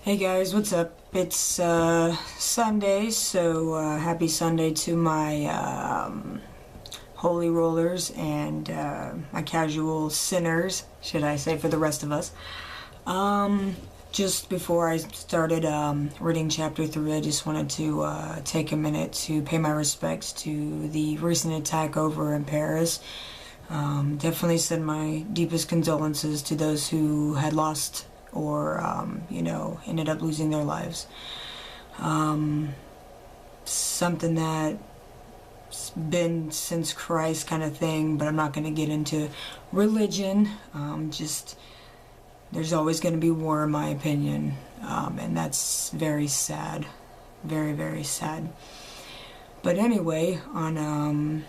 Hey guys, what's up? It's Sunday, so happy Sunday to my holy rollers and my casual sinners, should I say, for the rest of us. Just before I started reading chapter 3, I just wanted to take a minute to pay my respects to the recent attack over in Paris. Definitely send my deepest condolences to those who had lost or ended up losing their lives. Something that's been since Christ kind of thing, but I'm not going to get into religion. Just there's always going to be war, in my opinion, and that's very sad, very, very sad. But anyway, on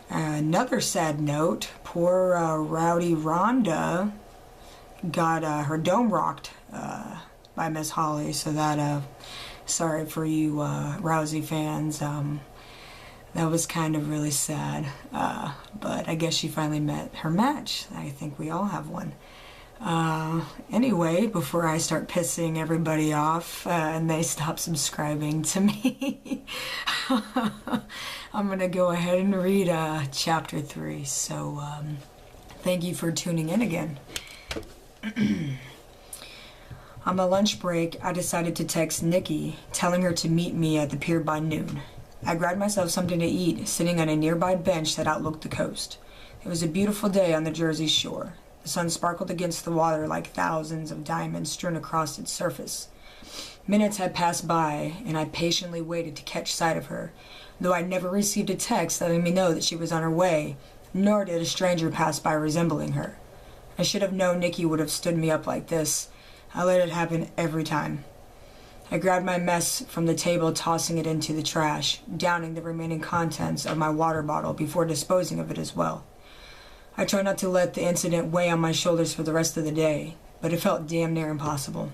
another sad note, poor Rowdy Rhonda got her dome rocked by Miss Holly, so that sorry for you Rousey fans. That was kind of really sad, but I guess she finally met her match. I think we all have one. Anyway, before I start pissing everybody off and they stop subscribing to me, I'm gonna go ahead and read chapter 3. So thank you for tuning in again. On my lunch break, I decided to text Nikki, telling her to meet me at the pier by noon. I grabbed myself something to eat, sitting on a nearby bench that outlooked the coast. It was a beautiful day on the Jersey shore. The sun sparkled against the water like thousands of diamonds strewn across its surface. Minutes had passed by, and I patiently waited to catch sight of her, though I never received a text letting me know that she was on her way, nor did a stranger pass by resembling her. I should have known Nikki would have stood me up like this. I let it happen every time. I grabbed my mess from the table, tossing it into the trash, downing the remaining contents of my water bottle before disposing of it as well. I tried not to let the incident weigh on my shoulders for the rest of the day, but it felt damn near impossible.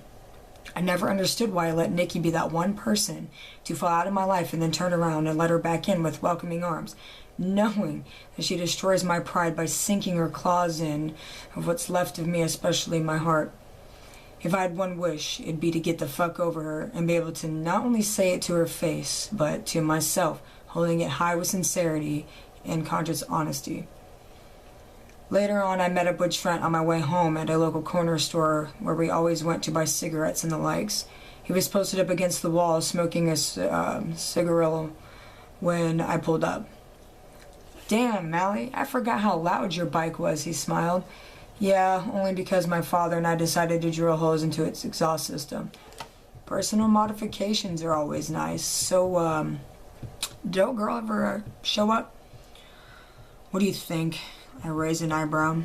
I never understood why I let Nikki be that one person to fall out of my life and then turn around and let her back in with welcoming arms, knowing that she destroys my pride by sinking her claws in of what's left of me, especially my heart. If I had one wish, it'd be to get the fuck over her and be able to not only say it to her face, but to myself, holding it high with sincerity and conscious honesty. Later on, I met up with Trent on my way home at a local corner store where we always went to buy cigarettes and the likes. He was posted up against the wall smoking a cigarillo when I pulled up. "Damn, Mally, I forgot how loud your bike was," he smiled. "Yeah, only because my father and I decided to drill holes into its exhaust system. Personal modifications are always nice. So, did old girl ever show up?" "What do you think?" I raised an eyebrow.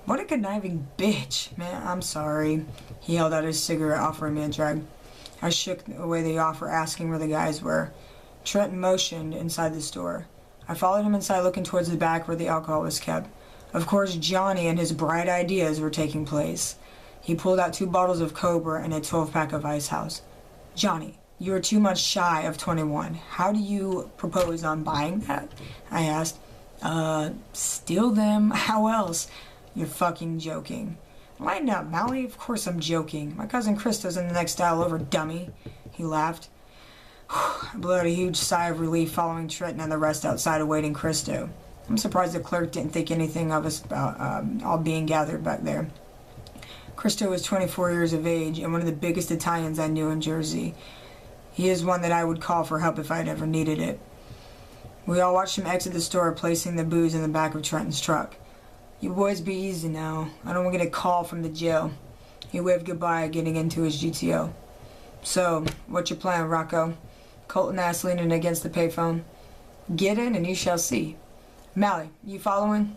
"What a conniving bitch. Man, I'm sorry." He held out his cigarette, offering me a drag. I shook away the offer, asking where the guys were. Trent motioned inside the store. I followed him inside, looking towards the back where the alcohol was kept. Of course, Johnny and his bright ideas were taking place. He pulled out 2 bottles of Cobra and a 12-pack of Ice House. "Johnny, you are 2 months shy of 21. How do you propose on buying that?" I asked. Steal them? How else?" "You're fucking joking." "Lighten up, Mally. Of course I'm joking. My cousin Kristo's in the next aisle over, dummy." He laughed. I blew out a huge sigh of relief, following Trenton and the rest outside awaiting Kristo. I'm surprised the clerk didn't think anything of us about all being gathered back there. Kristo was 24 years of age and one of the biggest Italians I knew in Jersey. He is one that I would call for help if I had ever needed it. We all watched him exit the store, placing the booze in the back of Trenton's truck. "You boys be easy now. I don't want to get a call from the jail." He waved goodbye, getting into his GTO. "So, what's your plan, Rocco?" Colton asked, leaning against the payphone. "Get in and you shall see." "Mally, you following?"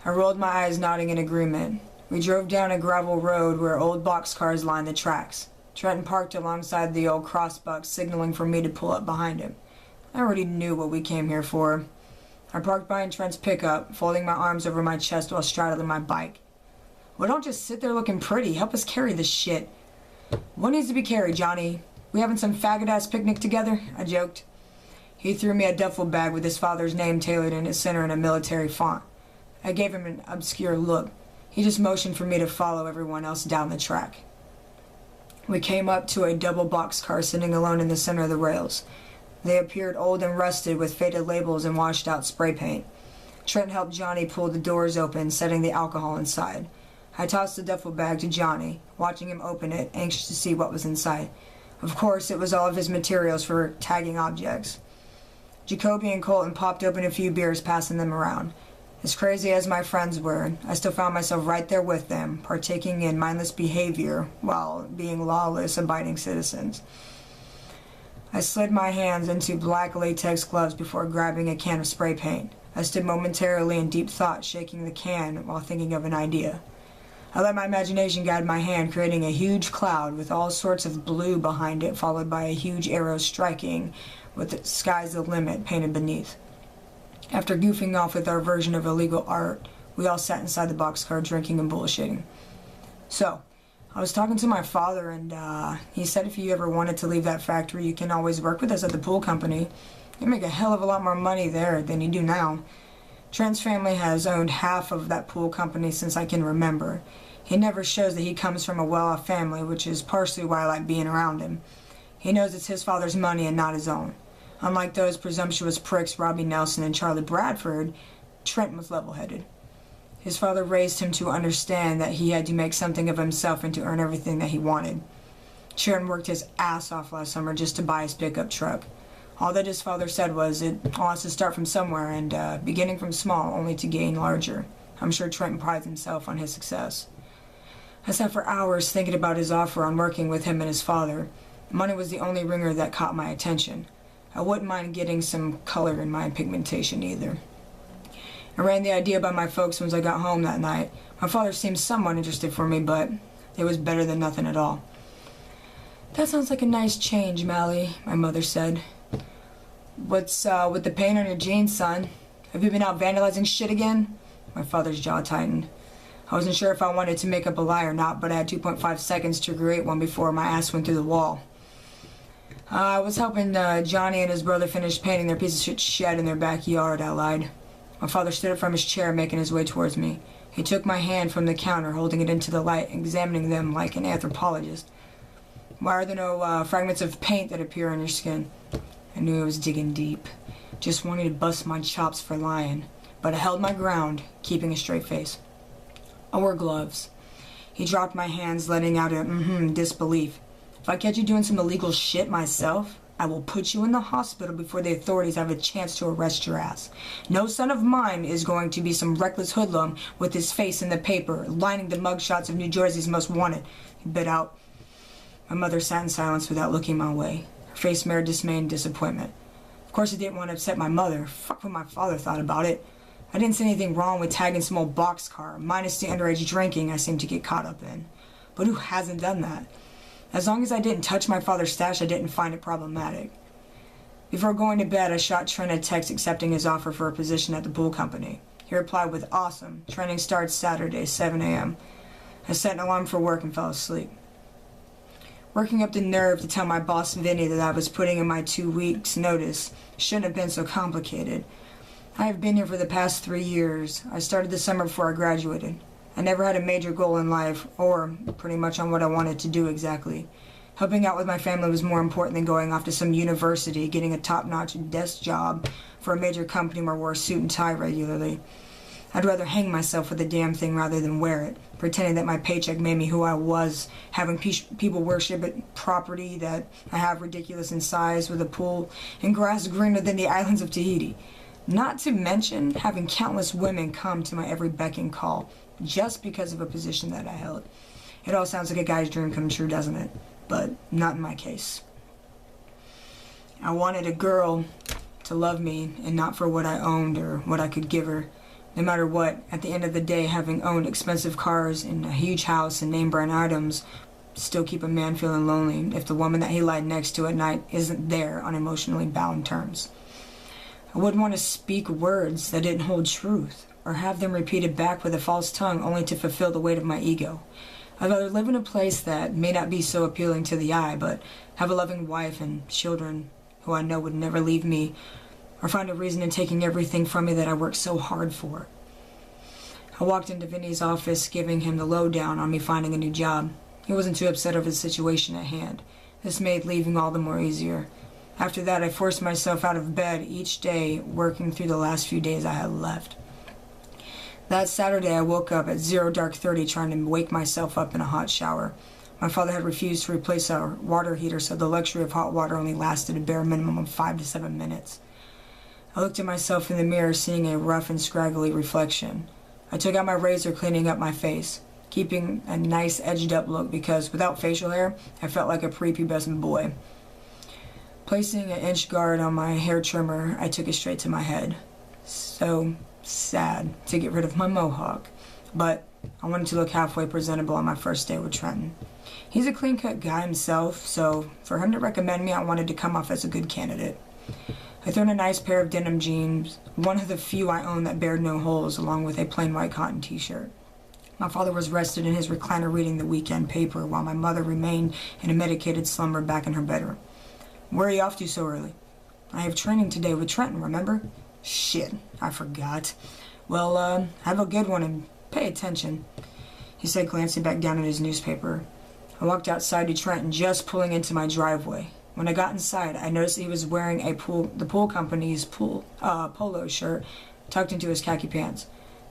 I rolled my eyes, nodding in agreement. We drove down a gravel road where old boxcars lined the tracks. Trenton parked alongside the old crossbuck, signaling for me to pull up behind him. I already knew what we came here for. I parked behind Trent's pickup, folding my arms over my chest while straddling my bike. "Well, don't just sit there looking pretty. Help us carry this shit." "What needs to be carried, Johnny? We having some faggot-ass picnic together?" I joked. He threw me a duffel bag with his father's name tailored in its center in a military font. I gave him an obscure look. He just motioned for me to follow everyone else down the track. We came up to a double boxcar sitting alone in the center of the rails. They appeared old and rusted with faded labels and washed out spray paint. Trent helped Johnny pull the doors open, setting the alcohol inside. I tossed the duffel bag to Johnny, watching him open it, anxious to see what was inside. Of course, it was all of his materials for tagging objects. Jacoby and Colton popped open a few beers, passing them around. As crazy as my friends were, I still found myself right there with them, partaking in mindless behavior while being lawless, abiding citizens. I slid my hands into black latex gloves before grabbing a can of spray paint. I stood momentarily in deep thought, shaking the can while thinking of an idea. I let my imagination guide my hand, creating a huge cloud with all sorts of blue behind it, followed by a huge arrow striking with the "Sky's the limit" painted beneath. After goofing off with our version of illegal art, we all sat inside the boxcar drinking and bullshitting. So, I was talking to my father, and he said if you ever wanted to leave that factory, you can always work with us at the pool company. You make a hell of a lot more money there than you do now. Trent's family has owned half of that pool company since I can remember. He never shows that he comes from a well-off family, which is partially why I like being around him. He knows it's his father's money and not his own. Unlike those presumptuous pricks Robbie Nelson and Charlie Bradford, Trent was level-headed. His father raised him to understand that he had to make something of himself and to earn everything that he wanted. Trent worked his ass off last summer just to buy his pickup truck. All that his father said was it all has to start from somewhere and beginning from small only to gain larger. I'm sure Trent prides himself on his success. I sat for hours thinking about his offer on working with him and his father. Money was the only ringer that caught my attention. I wouldn't mind getting some color in my pigmentation either. I ran the idea by my folks once I got home that night. My father seemed somewhat interested for me, but it was better than nothing at all. "That sounds like a nice change, Mally," my mother said. What's with the paint on your jeans, son? Have you been out vandalizing shit again?" My father's jaw tightened. I wasn't sure if I wanted to make up a lie or not, but I had 2.5 seconds to create one before my ass went through the wall. I was helping Johnny and his brother finish painting their piece of shit shed in their backyard, I lied. My father stood up from his chair, making his way towards me. He took my hand from the counter, holding it into the light, examining them like an anthropologist. "Why are there no fragments of paint that appear on your skin?" I knew he was digging deep, just wanting to bust my chops for lying, but I held my ground, keeping a straight face. "I wore gloves." He dropped my hands, letting out a disbelief. "If I catch you doing some illegal shit myself, I will put you in the hospital before the authorities have a chance to arrest your ass. No son of mine is going to be some reckless hoodlum with his face in the paper, lining the mugshots of New Jersey's most wanted," he bit out. My mother sat in silence without looking my way. Her face mirrored dismay and disappointment. Of course I didn't want to upset my mother. Fuck what my father thought about it. I didn't see anything wrong with tagging some old boxcar, minus the underage drinking I seemed to get caught up in. But who hasn't done that? As long as I didn't touch my father's stash, I didn't find it problematic. Before going to bed, I shot Trent a text accepting his offer for a position at the pool company. He replied with "Awesome. Training starts Saturday, 7 a.m. I set an alarm for work and fell asleep. Working up the nerve to tell my boss Vinny that I was putting in my 2 weeks' notice shouldn't have been so complicated. I have been here for the past 3 years. I started the summer before I graduated. I never had a major goal in life, or pretty much on what I wanted to do exactly. Helping out with my family was more important than going off to some university, getting a top-notch desk job for a major company where I wore a suit and tie regularly. I'd rather hang myself with the damn thing rather than wear it, pretending that my paycheck made me who I was, having people worship at property that I have ridiculous in size with a pool and grass greener than the islands of Tahiti. Not to mention having countless women come to my every beck and call just because of a position that I held. It all sounds like a guy's dream come true, doesn't it? But not in my case. I wanted a girl to love me and not for what I owned or what I could give her. No matter what, at the end of the day, having owned expensive cars and a huge house and name brand items still keep a man feeling lonely if the woman that he lied next to at night isn't there on emotionally bound terms. I wouldn't want to speak words that didn't hold truth or have them repeated back with a false tongue only to fulfill the weight of my ego. I'd rather live in a place that may not be so appealing to the eye, but have a loving wife and children who I know would never leave me or find a reason in taking everything from me that I worked so hard for. I walked into Vinny's office, giving him the lowdown on me finding a new job. He wasn't too upset over the situation at hand. This made leaving all the more easier. After that, I forced myself out of bed each day, working through the last few days I had left. That Saturday, I woke up at 0:30 trying to wake myself up in a hot shower. My father had refused to replace our water heater, so the luxury of hot water only lasted a bare minimum of 5 to 7 minutes. I looked at myself in the mirror, seeing a rough and scraggly reflection. I took out my razor, cleaning up my face, keeping a nice edged-up look because, without facial hair, I felt like a prepubescent boy. Placing an inch guard on my hair trimmer, I took it straight to my head. So sad to get rid of my mohawk, but I wanted to look halfway presentable on my first day with Trenton. He's a clean-cut guy himself, so for him to recommend me, I wanted to come off as a good candidate. I threw in a nice pair of denim jeans, one of the few I owned that bared no holes, along with a plain white cotton t-shirt. My father was rested in his recliner reading the weekend paper, while my mother remained in a medicated slumber back in her bedroom. "Where are you off to so early?" "I have training today with Trenton, remember?" "Shit, I forgot." "Well, have a good one and pay attention," he said, glancing back down at his newspaper. I walked outside to Trenton, just pulling into my driveway. When I got inside, I noticed he was wearing the pool company's polo shirt tucked into his khaki pants.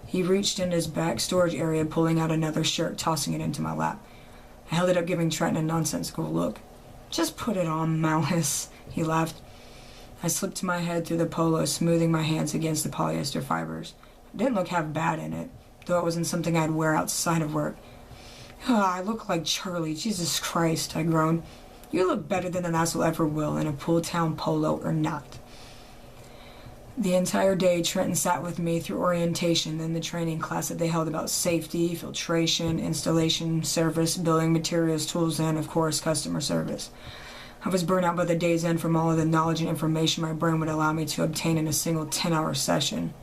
He reached in his back storage area, pulling out another shirt, tossing it into my lap. I held it up, giving Trenton a nonsensical look. "Just put it on, Malice," he laughed. I slipped my head through the polo, smoothing my hands against the polyester fibers. It didn't look half bad in it, though it wasn't something I'd wear outside of work. "I look like Charlie, Jesus Christ," I groaned. "You look better than an asshole ever will, in a pool town polo or not." The entire day, Trenton sat with me through orientation and the training class that they held about safety, filtration, installation, service, building materials, tools, and, of course, customer service. I was burnt out by the day's end from all of the knowledge and information my brain would allow me to obtain in a single 10-hour session.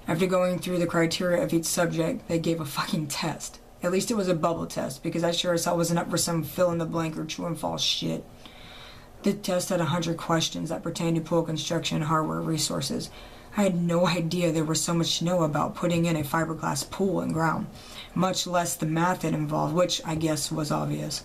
After going through the criteria of each subject, they gave a fucking test. At least it was a bubble test, because I sure as hell wasn't up for some fill-in-the-blank or true and false shit. The test had 100 questions that pertained to pool construction and hardware resources. I had no idea there was so much to know about putting in a fiberglass pool and ground, much less the math it involved, which I guess was obvious.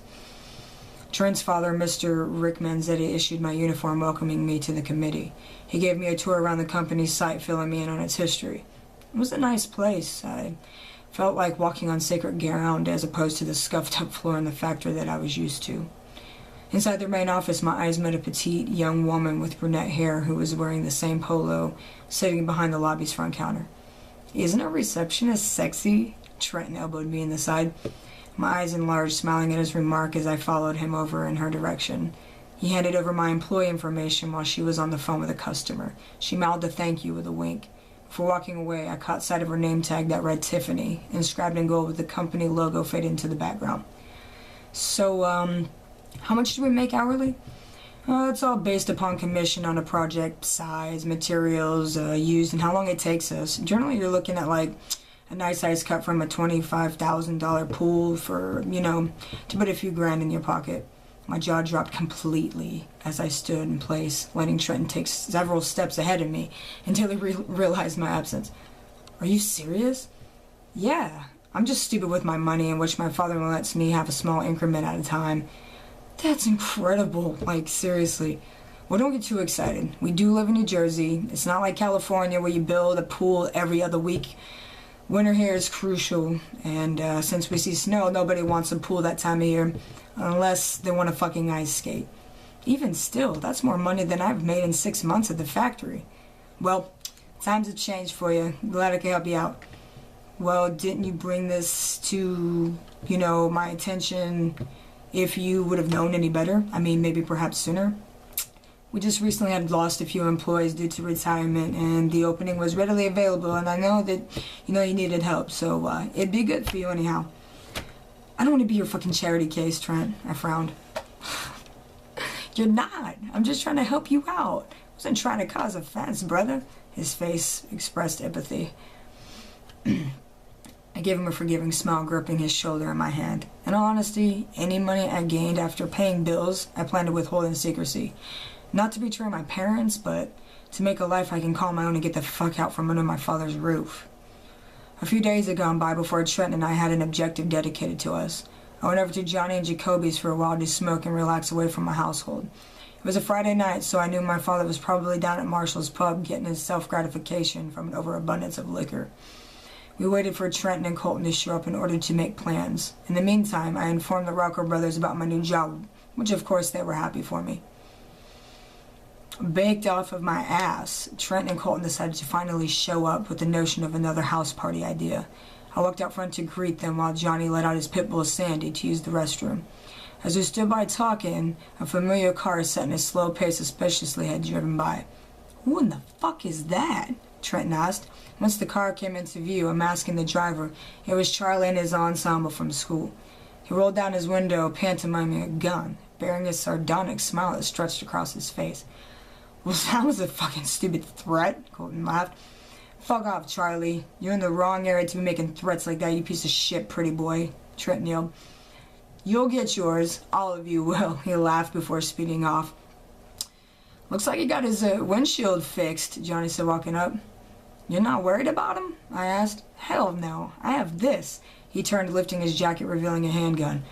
Trent's father, Mr. Rick Manzetti, issued my uniform, welcoming me to the committee. He gave me a tour around the company's site, filling me in on its history. It was a nice place. I felt like walking on sacred ground as opposed to the scuffed-up floor in the factory that I was used to. Inside the main office, my eyes met a petite young woman with brunette hair who was wearing the same polo, sitting behind the lobby's front counter. "Isn't a receptionist sexy?" Trenton elbowed me in the side. My eyes enlarged, smiling at his remark as I followed him over in her direction. He handed over my employee information while she was on the phone with a customer. She mouthed a thank you with a wink. Before walking away, I caught sight of her name tag that read Tiffany, inscribed in gold with the company logo faded into the background. "So, how much do we make hourly?" It's all based upon commission on a project size, materials used, and how long it takes us. Generally, you're looking at like a nice size cut from a $25,000 pool for, to put a few grand in your pocket. My jaw dropped completely as I stood in place, letting Trenton take several steps ahead of me until he realized my absence. "Are you serious?" "Yeah, I'm just stupid with my money, in which my father lets me have a small increment at a time." "That's incredible, seriously." "Well, don't get too excited. We do live in New Jersey. It's not like California where you build a pool every other week. Winter here is crucial, and since we see snow, nobody wants a pool that time of year, unless they want to fucking ice skate. Even still, that's more money than I've made in 6 months at the factory." "Well, times have changed for you. Glad I could help you out." "Well, didn't you bring this to, my attention if you would have known any better? I mean, maybe perhaps sooner?" "We just recently had lost a few employees due to retirement, and the opening was readily available, and I know that, you needed help, so it'd be good for you anyhow." "I don't want to be your fucking charity case, Trent," I frowned. "You're not. I'm just trying to help you out. I wasn't trying to cause offense, brother." His face expressed empathy. I gave him a forgiving smile, gripping his shoulder in my hand. In all honesty, any money I gained after paying bills, I planned to withhold in secrecy. Not to betray my parents, but to make a life I can call my own and get the fuck out from under my father's roof. A few days had gone by before Trenton and I had an objective dedicated to us. I went over to Johnny and Jacoby's for a while to smoke and relax away from my household. It was a Friday night, so I knew my father was probably down at Marshall's pub getting his self-gratification from an overabundance of liquor. We waited for Trenton and Colton to show up in order to make plans. In the meantime, I informed the Rocco brothers about my new job, which of course they were happy for me. Baked off of my ass, Trenton and Colton decided to finally show up with the notion of another house party idea. I walked out front to greet them while Johnny let out his pit bull Sandy to use the restroom. As we stood by talking, a familiar car set in a slow pace suspiciously had driven by. "Who in the fuck is that?" Trenton asked. Once the car came into view, unmasking the driver, it was Charlie and his ensemble from school. He rolled down his window, pantomiming a gun, bearing a sardonic smile that stretched across his face. "Well, that was a fucking stupid threat," Colton laughed. "Fuck off, Charlie. You're in the wrong area to be making threats like that, you piece of shit, pretty boy," Trenton yelled. "You'll get yours. All of you will," he laughed before speeding off. "Looks like he got his windshield fixed," Johnny said, walking up. "You're not worried about him?" I asked. "Hell no. I have this." He turned, lifting his jacket, revealing a handgun.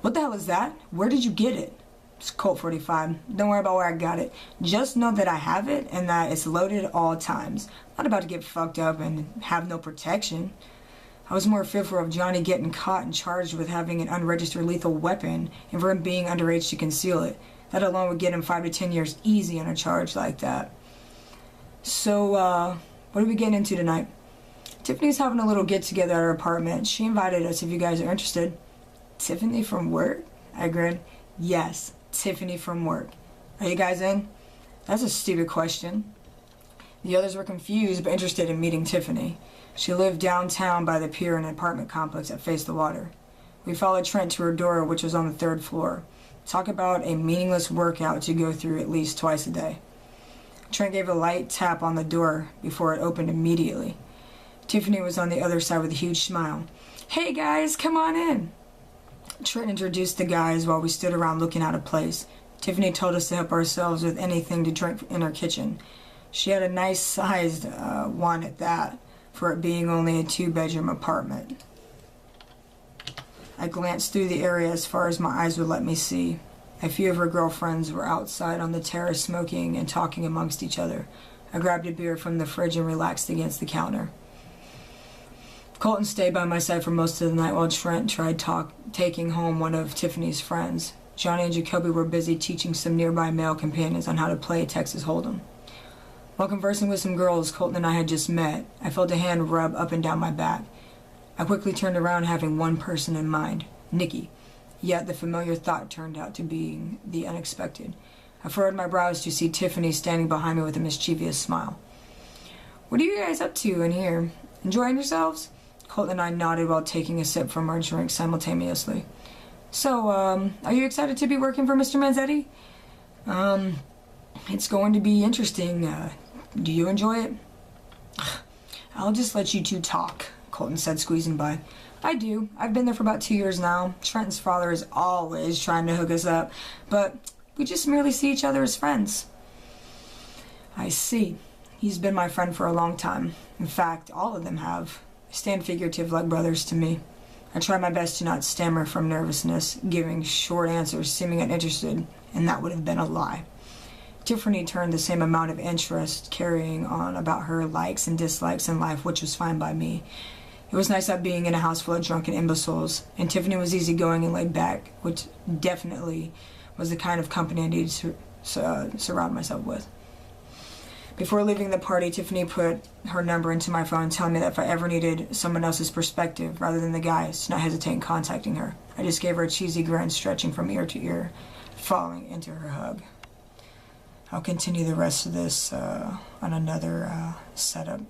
"What the hell is that? Where did you get it?" "It's Colt 45. Don't worry about where I got it. Just know that I have it and that it's loaded at all times. I'm not about to get fucked up and have no protection." I was more fearful of Johnny getting caught and charged with having an unregistered lethal weapon and for him being underage to conceal it. That alone would get him 5 to 10 years easy on a charge like that. "So, what are we getting into tonight?" "Tiffany's having a little get-together at her apartment. She invited us if you guys are interested." "Tiffany from work?" I grinned. "Yes, Tiffany from work. Are you guys in?" "That's a stupid question." The others were confused but interested in meeting Tiffany. She lived downtown by the pier in an apartment complex that faced the water. We followed Trent to her door, which was on the 3rd floor. Talk about a meaningless workout to go through at least twice a day. Trent gave a light tap on the door before it opened immediately. Tiffany was on the other side with a huge smile. "Hey guys, come on in." Trent introduced the guys while we stood around looking out of place. Tiffany told us to help ourselves with anything to drink in her kitchen. She had a nice-sized one at that, for it being only a 2-bedroom apartment. I glanced through the area as far as my eyes would let me see. A few of her girlfriends were outside on the terrace smoking and talking amongst each other. I grabbed a beer from the fridge and relaxed against the counter. Colton stayed by my side for most of the night while Trent tried taking home one of Tiffany's friends. Johnny and Jacoby were busy teaching some nearby male companions on how to play Texas Hold'em. While conversing with some girls Colton and I had just met, I felt a hand rub up and down my back. I quickly turned around, having one person in mind, Nikki. Yet the familiar thought turned out to be the unexpected. I furrowed my brows to see Tiffany standing behind me with a mischievous smile. "What are you guys up to in here? Enjoying yourselves?" Colton and I nodded while taking a sip from our drink simultaneously. "So, are you excited to be working for Mr. Manzetti?" It's going to be interesting. Do you enjoy it?" "I'll just let you two talk," Colton said, squeezing by. "I do. I've been there for about 2 years now. Trenton's father is always trying to hook us up, but we just merely see each other as friends." "I see. He's been my friend for a long time. In fact, all of them have. They stand figurative like brothers to me." I tried my best to not stammer from nervousness, giving short answers, seeming uninterested, and that would have been a lie. Tiffany turned the same amount of interest, carrying on about her likes and dislikes in life, which was fine by me. It was nice not being in a house full of drunken imbeciles, and Tiffany was easygoing and laid back, which definitely was the kind of company I needed to surround myself with. Before leaving the party, Tiffany put her number into my phone, telling me that if I ever needed someone else's perspective rather than the guy's, to not hesitate in contacting her. I just gave her a cheesy grin, stretching from ear to ear, falling into her hug. I'll continue the rest of this on another setup.